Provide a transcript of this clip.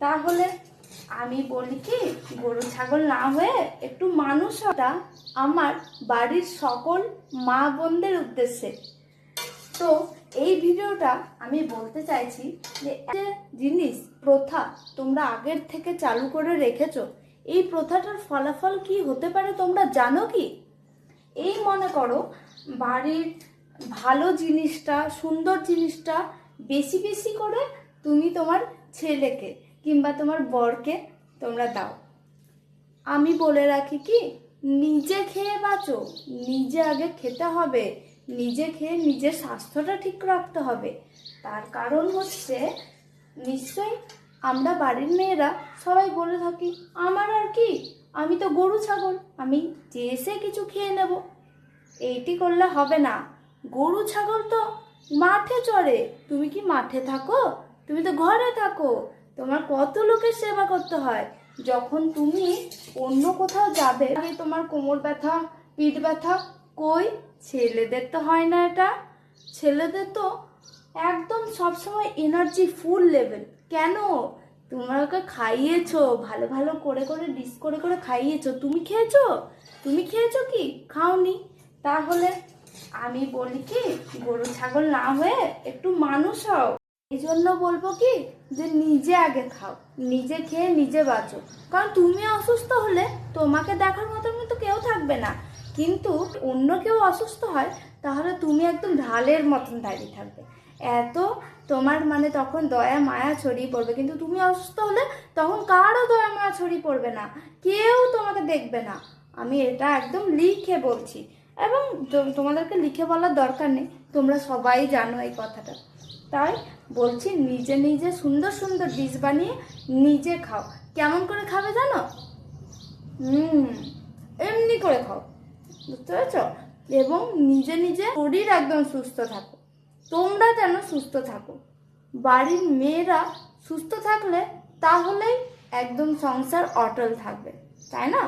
তাহলে আমি বলি কি, গরু ছাগল না হয়ে একটু মানুষ হওয়াটা আমার বাড়ির সকল মা বোনদের উদ্দেশ্যে। তো এই ভিডিওটা আমি বলতে চাইছি যে জিনিস প্রথা তোমরা আগের থেকে চালু করে রেখেছো, এই প্রথাটার ফলাফল কি হতে পারে তোমরা জানো কি? এই মনে করো, বাড়ির ভালো জিনিসটা, সুন্দর জিনিসটা বেশি বেশি করে তুমি তোমার ছেলেকে কিংবা তোমার বরকে তোমরা দাও। আমি বলে রাখি কি, নিজে খেয়ে বাঁচো, নিজে আগে খেতে হবে, নিজে খেয়ে নিজের স্বাস্থ্যটা ঠিক রাখতে হবে। তার কারণ হচ্ছে, নিশ্চয়ই আমরা বাড়ির মেয়েরা সবাই বলে থাকি আমার আর কি, আমি তো গরু ছাগল, আমি চেয়ে কিছু খেয়ে নেব। এইটি করলে হবে না। গরু ছাগল তো মাঠে চড়ে, তুমি কি মাঠে থাকো? তুমি তো ঘরে থাকো। তোমার কত লোকের সেবা করতে হয়। যখন তুমি অন্য কোথাও যাবে, তোমার কোমর ব্যথা, পিঠ ব্যথা, কই ছেলেদের তো হয় না এটা। ছেলেদের তো একদম সবসময় এনার্জি ফুল লেভেল। কেন? তোমাকে খাইয়েছো, ভালো ভালো করে করে ডিশ করে করে খাইয়েছো, তুমি খেয়েছো? তুমি খেয়েছো কি? খাওনি। তাহলে আমি বলি কি, গরু ছাগল না হয়ে একটু মানুষ হও। এই জন্য বলবো কি, যে নিজে আগে খাও, নিজে খেয়ে নিজে বাঁচো। কারণ তুমি অসুস্থ হলে তোমাকে দেখার মতন তো কেউ থাকবে না। কিন্তু অন্য কেউ অসুস্থ হয়, তাহলে তুমি একদম ঢালের মতন দাঁড়িয়ে থাকবে। এত তোমার মানে তখন দয়া মায়া ছড়িয়ে পড়বে। কিন্তু তুমি অসুস্থ হলে তখন কারও দয়া মায়া ছড়িয়ে পড়বে না, কেউ তোমাকে দেখবে না। আমি এটা একদম লিখে বলছি, এবং তোমাদেরকে লিখে বলার দরকার নেই, তোমরা সবাই জানো এই কথাটা। তাই বলছি, নিজে নিজে সুন্দর সুন্দর ডিশ বানিয়ে নিজে খাও। কেমন করে খাবে জানো? এমনি করে খাও, বুঝতে পেরেছ? এবং নিজে নিজে শরীর একদম সুস্থ থাকো, তোমরা যেন সুস্থ থাকো। বাড়ির মেয়েরা সুস্থ থাকলে তাহলেই একদম সংসার অটল থাকবে, তাই না?